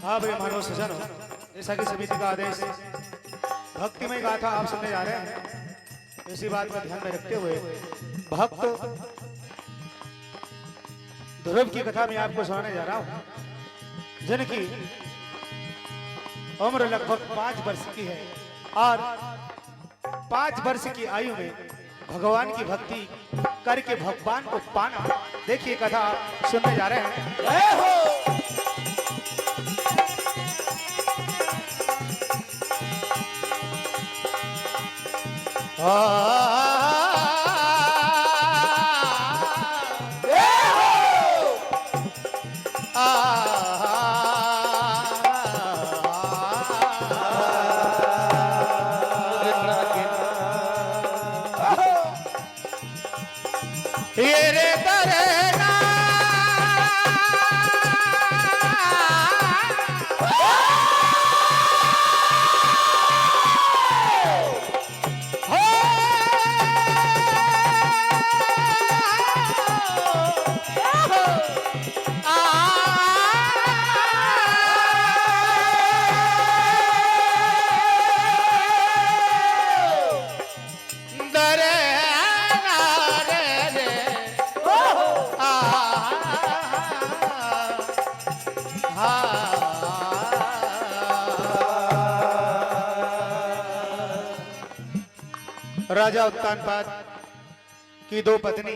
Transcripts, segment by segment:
हाँ भाई मानव सजन, जैसा कि समिति का आदेश भक्तिमय गाथा आप सुनने जा रहे हैं, इसी बात का ध्यान में रखते हुए भक्त ध्रुव की कथा में आपको सुनाने जा रहा हूं, जिनकी उम्र लगभग 5 वर्ष की है और 5 वर्ष की आयु में भगवान की भक्ति करके भगवान को पाना। देखिए कथा सुनने जा रहे हैं। राजा उत्तानपाद की 2 पत्नी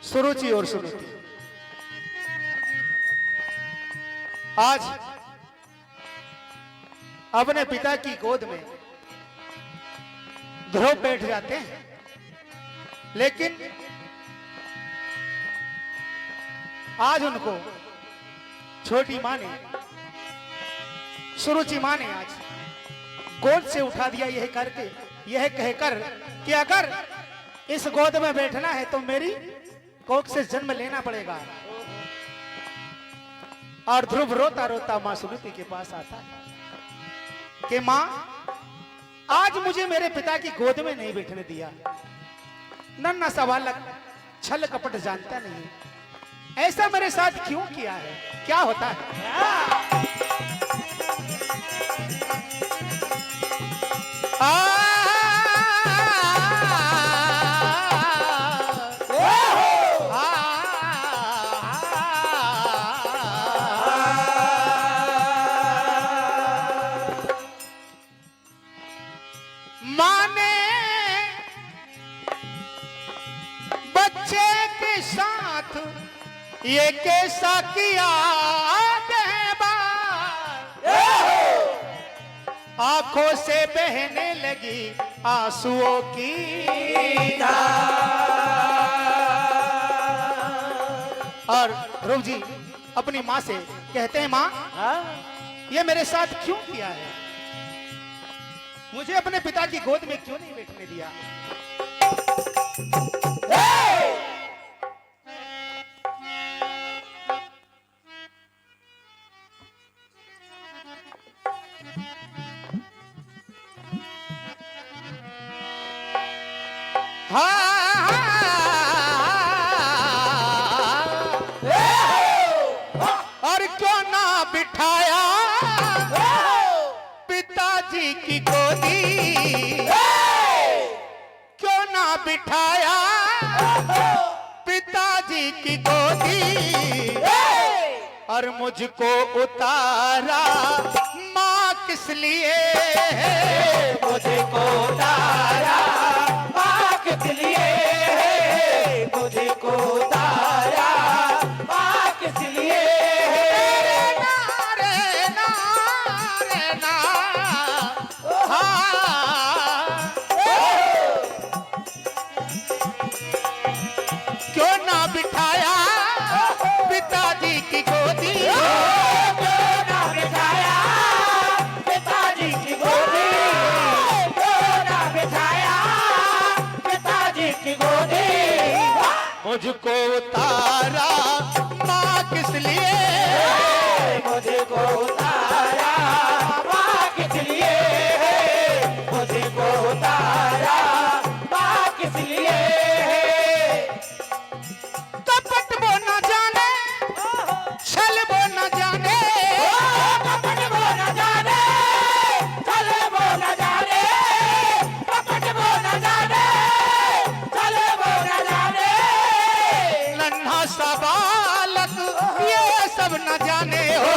सुरुचि और सुनीति आज अपने पिता की गोद में ध्रुव बैठ जाते हैं, लेकिन आज उनको छोटी मां ने, सुरुचि मां ने आज गोद से उठा दिया, यह कहकर कि अगर इस गोद में बैठना है तो मेरी कोख से जन्म लेना पड़ेगा। और ध्रुव रोता रोता मां सुनीति के पास आता है कि मां, आज मुझे मेरे पिता की गोद में नहीं बैठने दिया। नन्हा सा बालक छल कपट जानता नहीं, ऐसा मेरे साथ क्यों किया है? क्या होता है? माने बच्चे के साथ ये कैसा किया आंखों से बहने लगी आंसुओं की और ध्रुव जी अपनी मां से कहते हैं, मां ये मेरे साथ क्यों किया है? मुझे अपने पिता की गोद में क्यों नहीं बैठने दिया? और क्यों ना बिठाया पिताजी की गोदी, क्यों ना बिठाया पिताजी की गोदी, और मुझको उतारा माँ किस लिए, मुझको उतारा माँ किस लिए, मुझको उतारा माँ किस लिए। रे ना हाँ। क्यों ना बिठाया पिताजी की गोदी, क्यों ना बिठाया पिताजी की गोदी, क्यों ना बिठाया पिताजी की गोदी। मुझको उतारा माँ किस लिए, मुझको उतारा माँ किस लिए, मुझको उतारा माँ किस लिए। कपट वो न जाने छल वो न जाने, कपट वो न जाने छल वो न जाने, कपट वो न जाने छल वो न जाने। नन्हा सा बालक ये सब न जाने हो,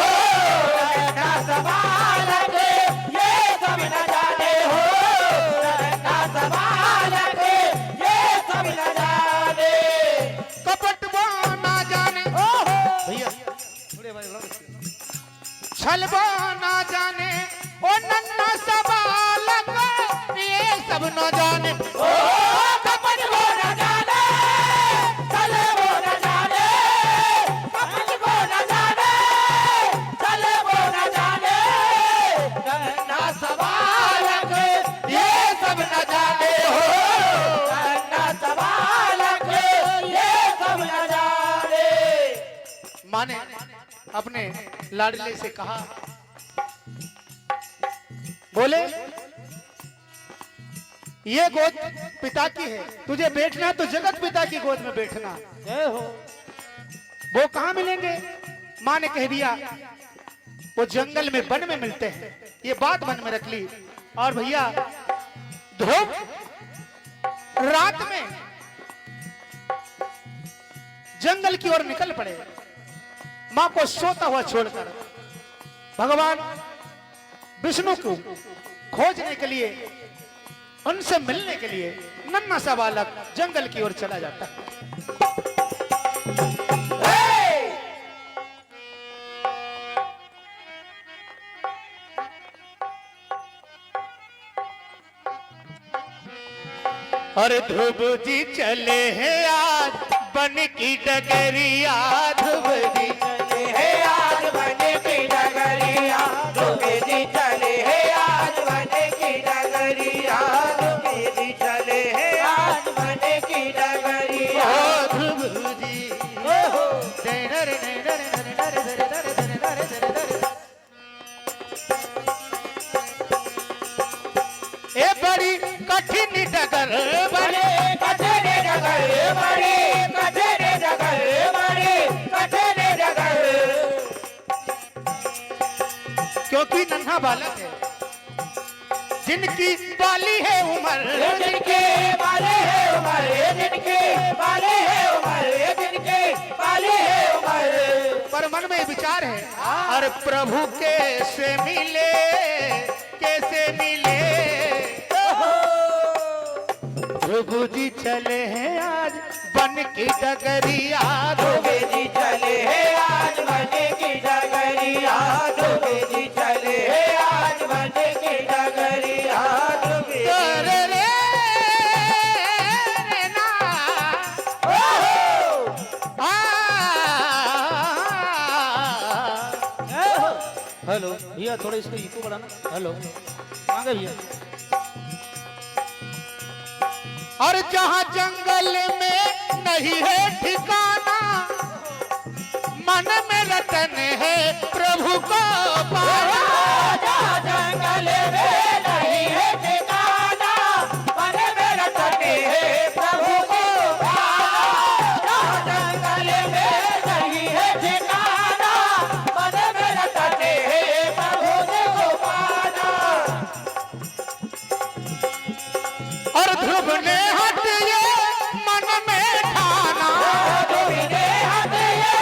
नन्हा सा बालक ये सब न जाने हो, नन्हा सा बालक ये सब न जाने। कपट वो न जाने भैया, छल वो न जाने, ओ नन्हा सा बालक ये सब न जाने। ओ कपट वो न जाने छल वो न जाने, कपट वो न जाने छल वो न जाने। नन्हा सा बालक ये सब न जाने हो, नन्हा सा बालक ये सब न जाने। माँ ने अपने लाडले से कहा, बोले ये गोद पिता की है, तुझे बैठना तो जगत पिता की गोद में बैठना। जय हो। वो कहाँ मिलेंगे? माँ ने कह दिया वो जंगल में वन में मिलते हैं। ये बात मन में रख ली। और भैया ध्रुव रात में जंगल की ओर निकल पड़े, मां को सोता हुआ छोड़कर भगवान विष्णु को खोजने के लिए, उनसे मिलने के लिए नन्हा सा बालक जंगल की ओर चला जाता है। और ध्रुव जी चले हैं आज बन की डगरिया, ध्रुव जी चले हैं आज बन की डगरिया, ध्रुव जी चले हैं आज बन की डगरिया, ध्रुव जी चले हैं आज बन की डगरिया। ओ ध्रुव जी ए बड़ी कठिन डगर, बड़े कठिन डगर, बड़े कठिन डगर, बड़े कठिन डगर। क्योंकि नन्हा बालक है, जिनकी बाली है उम्र, जिनके बाले है उम्र, जिनके बाले है उम्र, जिनके बाले है उम्र। पर मन में विचार है, और प्रभु कैसे मिले, कैसे मिले। प्रभु जी चले हैं आज बन की डगरिया, ध्रुव जी चले हैं आज बन की डगरिया, ध्रुव जी चले हैं आज बन की डगरिया, ध्रुव जी। रे रे ना आ। हेलो भैया, थोड़ा इसको इको बढ़ाना। हेलो कहाँ गए भैया? और जहाँ जंगल में नहीं है ठिकाना, मन में रतन है प्रभु को पाना। जहाँ जंगल में नहीं है ठिकाना, मन में रतन है प्रभु को पाना। जहाँ जंगल में नहीं है ठिकाना, मन में रतन है प्रभु को पाना। और ध्रुव ने हट ये मन में ठाना, ध्रुव ने हट ये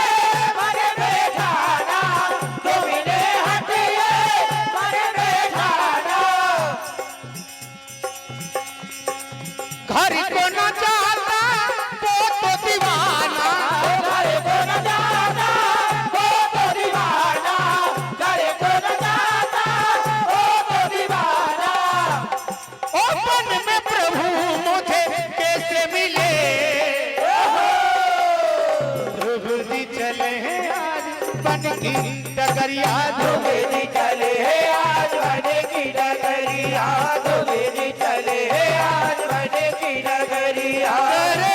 मन में ठाना, डगरिया धोबेरी चले आज बने की डगरिया धोबेरी चले आज बने की डगरिया अरे